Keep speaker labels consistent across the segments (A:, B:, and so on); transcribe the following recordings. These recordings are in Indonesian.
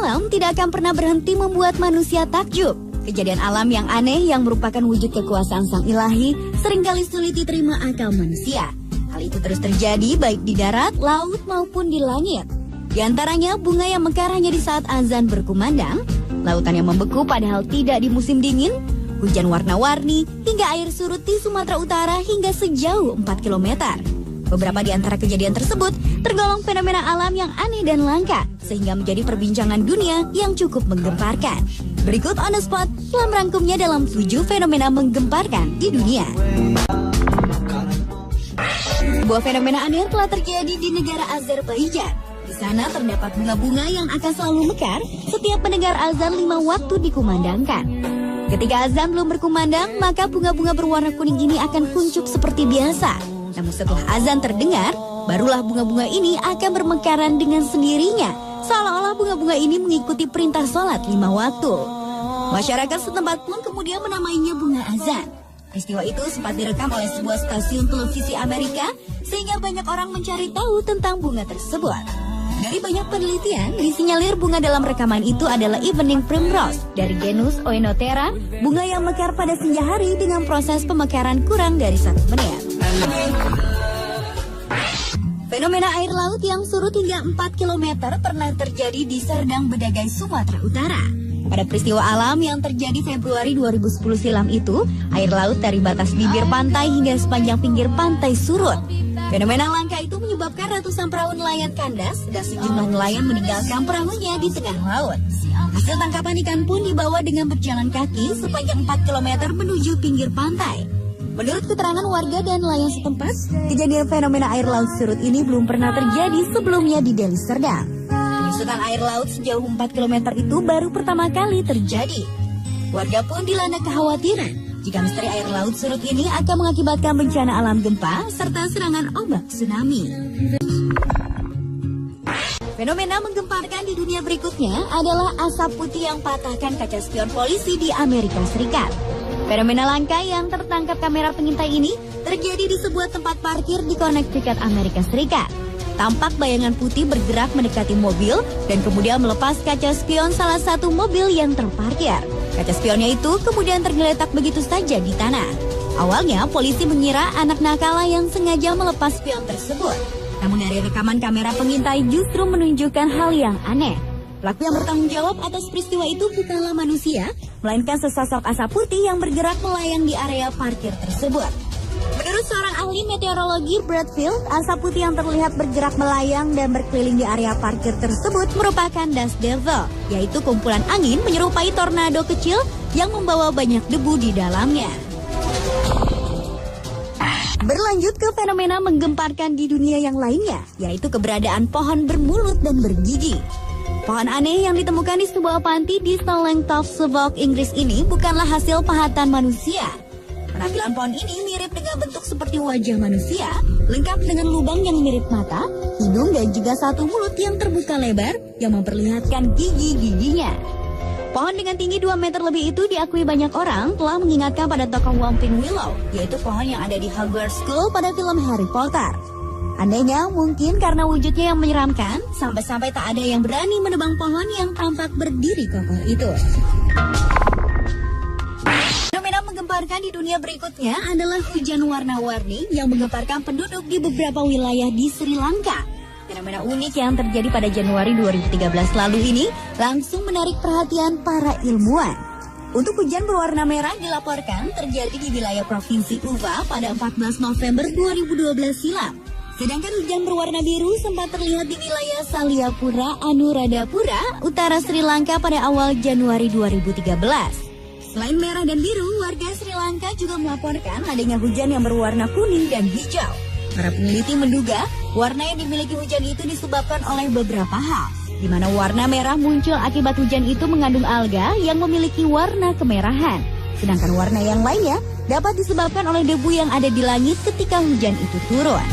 A: alam tidak akan pernah berhenti membuat manusia takjub. Kejadian alam yang aneh yang merupakan wujud kekuasaan sang ilahi seringkali sulit diterima akal manusia. Hal itu terus terjadi baik di darat, laut maupun di langit. Di antaranya bunga yang mekar hanya di saat azan berkumandang, lautan yang membeku padahal tidak di musim dingin, hujan warna-warni, hingga air surut di Sumatera Utara hingga sejauh 4 km. Beberapa di antara kejadian tersebut tergolong fenomena alam yang aneh dan langka, sehingga menjadi perbincangan dunia yang cukup menggemparkan. Berikut on the spot telah merangkumnya dalam 7 fenomena menggemparkan di dunia. Sebuah fenomena aneh telah terjadi di negara Azerbaijan. Di sana terdapat bunga-bunga yang akan selalu mekar setiap mendengar azan 5 waktu dikumandangkan. Ketika azan belum berkumandang, maka bunga-bunga berwarna kuning ini akan kuncup seperti biasa. Namun setelah azan terdengar, barulah bunga-bunga ini akan bermekaran dengan sendirinya, seolah-olah bunga-bunga ini mengikuti perintah sholat 5 waktu. Masyarakat setempat pun kemudian menamainya bunga azan. Peristiwa itu sempat direkam oleh sebuah stasiun televisi Amerika, sehingga banyak orang mencari tahu tentang bunga tersebut. Dari banyak penelitian, disinyalir bunga dalam rekaman itu adalah evening primrose dari genus Oenothera, bunga yang mekar pada senja hari dengan proses pemekaran kurang dari 1 menit. Fenomena air laut yang surut hingga 4 km pernah terjadi di Serdang Bedagai, Sumatera Utara. Pada peristiwa alam yang terjadi Februari 2010 silam itu, air laut dari batas bibir pantai hingga sepanjang pinggir pantai surut. Fenomena langka itu menyebabkan ratusan perahu nelayan kandas dan sejumlah nelayan meninggalkan perahunya di tengah laut. Hasil tangkapan ikan pun dibawa dengan berjalan kaki sepanjang 4 km menuju pinggir pantai. Menurut keterangan warga dan nelayan setempat, kejadian fenomena air laut surut ini belum pernah terjadi sebelumnya di Deli Serdang. Penyusutan air laut sejauh 4 km itu baru pertama kali terjadi. Warga pun dilanda kekhawatiran jika misteri air laut surut ini akan mengakibatkan bencana alam gempa serta serangan ombak tsunami. Fenomena menggemparkan di dunia berikutnya adalah asap putih yang patahkan kaca spion polisi di Amerika Serikat. Fenomena langka yang tertangkap kamera pengintai ini terjadi di sebuah tempat parkir di Connecticut, Amerika Serikat. Tampak bayangan putih bergerak mendekati mobil dan kemudian melepas kaca spion salah satu mobil yang terparkir. Kaca spionnya itu kemudian tergeletak begitu saja di tanah. Awalnya polisi mengira anak nakal yang sengaja melepas spion tersebut. Namun dari rekaman kamera pengintai justru menunjukkan hal yang aneh. Pelaku yang bertanggung jawab atas peristiwa itu bukanlah manusia, melainkan sesosok asap putih yang bergerak melayang di area parkir tersebut. Menurut seorang ahli meteorologi Bradfield, asap putih yang terlihat bergerak melayang dan berkeliling di area parkir tersebut merupakan dust devil, yaitu kumpulan angin menyerupai tornado kecil yang membawa banyak debu di dalamnya. Berlanjut ke fenomena menggemparkan di dunia yang lainnya, yaitu keberadaan pohon bermulut dan bergigi. Pohon aneh yang ditemukan di sebuah panti di Stolengtov, Suffolk, Inggris ini bukanlah hasil pahatan manusia. Penampilan pohon ini mirip dengan bentuk seperti wajah manusia, lengkap dengan lubang yang mirip mata, hidung dan juga satu mulut yang terbuka lebar yang memperlihatkan gigi-giginya. Pohon dengan tinggi 2 meter lebih itu diakui banyak orang telah mengingatkan pada tokoh Whomping Willow, yaitu pohon yang ada di Hogwarts School pada film Harry Potter. Anehnya mungkin karena wujudnya yang menyeramkan, sampai-sampai tak ada yang berani menebang pohon yang tampak berdiri kokoh itu. Fenomena menggemparkan di dunia berikutnya adalah hujan warna-warni yang menggemparkan penduduk di beberapa wilayah di Sri Lanka. Fenomena unik yang terjadi pada Januari 2013 lalu ini langsung menarik perhatian para ilmuwan. Untuk hujan berwarna merah dilaporkan terjadi di wilayah Provinsi Uva pada 14 November 2012 silam. Sedangkan hujan berwarna biru sempat terlihat di wilayah Saliapura, Anuradhapura, utara Sri Lanka pada awal Januari 2013. Selain merah dan biru, warga Sri Lanka juga melaporkan adanya hujan yang berwarna kuning dan hijau. Para peneliti menduga warna yang dimiliki hujan itu disebabkan oleh beberapa hal, di mana warna merah muncul akibat hujan itu mengandung alga yang memiliki warna kemerahan. Sedangkan warna yang lainnya dapat disebabkan oleh debu yang ada di langit ketika hujan itu turun.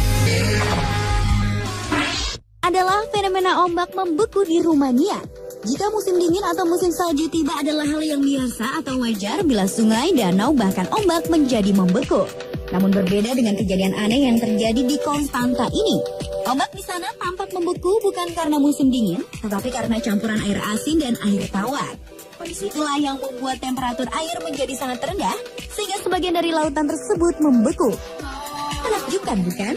A: Adalah fenomena ombak membeku di Rumania. Jika musim dingin atau musim salju tiba adalah hal yang biasa atau wajar bila sungai, danau, bahkan ombak menjadi membeku. Namun berbeda dengan kejadian aneh yang terjadi di Konstanta ini. Ombak di sana tampak membeku bukan karena musim dingin, tetapi karena campuran air asin dan air tawar. Kondisi itulah yang membuat temperatur air menjadi sangat rendah, sehingga sebagian dari lautan tersebut membeku. Menakjubkan, bukan?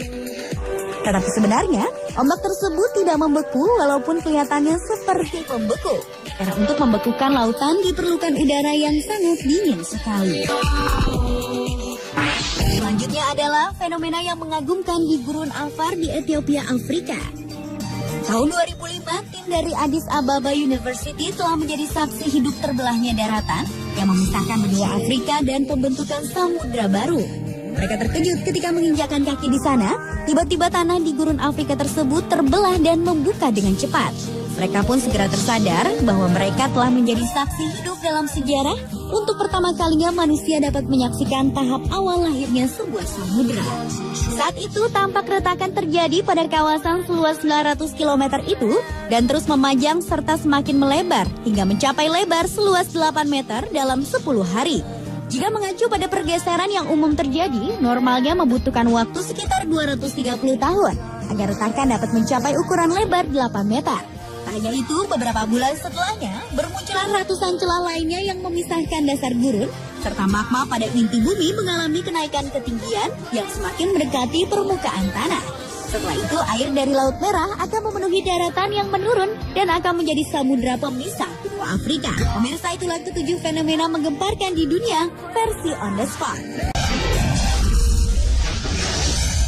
A: Tetapi sebenarnya, ombak tersebut tidak membeku walaupun kelihatannya seperti membeku. Karena untuk membekukan lautan diperlukan udara yang sangat dingin sekali. Selanjutnya adalah fenomena yang mengagumkan di Gurun Afar di Ethiopia, Afrika. Tahun 2005, tim dari Addis Ababa University telah menjadi saksi hidup terbelahnya daratan yang memisahkan benua Afrika dan pembentukan samudra baru. Mereka terkejut ketika menginjakkan kaki di sana, tiba-tiba tanah di gurun Afrika tersebut terbelah dan membuka dengan cepat. Mereka pun segera tersadar bahwa mereka telah menjadi saksi hidup dalam sejarah untuk pertama kalinya manusia dapat menyaksikan tahap awal lahirnya sebuah samudra. Saat itu tampak retakan terjadi pada kawasan seluas 900 km itu dan terus memanjang serta semakin melebar hingga mencapai lebar seluas 8 meter dalam 10 hari. Jika mengacu pada pergeseran yang umum terjadi, normalnya membutuhkan waktu sekitar 230 tahun agar retakan dapat mencapai ukuran lebar 8 meter. Tak hanya itu, beberapa bulan setelahnya bermunculan ratusan celah lainnya yang memisahkan dasar gurun, serta magma pada inti bumi mengalami kenaikan ketinggian yang semakin mendekati permukaan tanah. Setelah itu, air dari Laut Merah akan memenuhi daratan yang menurun dan akan menjadi samudra pemisah benua Afrika. Pemirsa, itulah ketujuh fenomena menggemparkan di dunia versi On The Spot.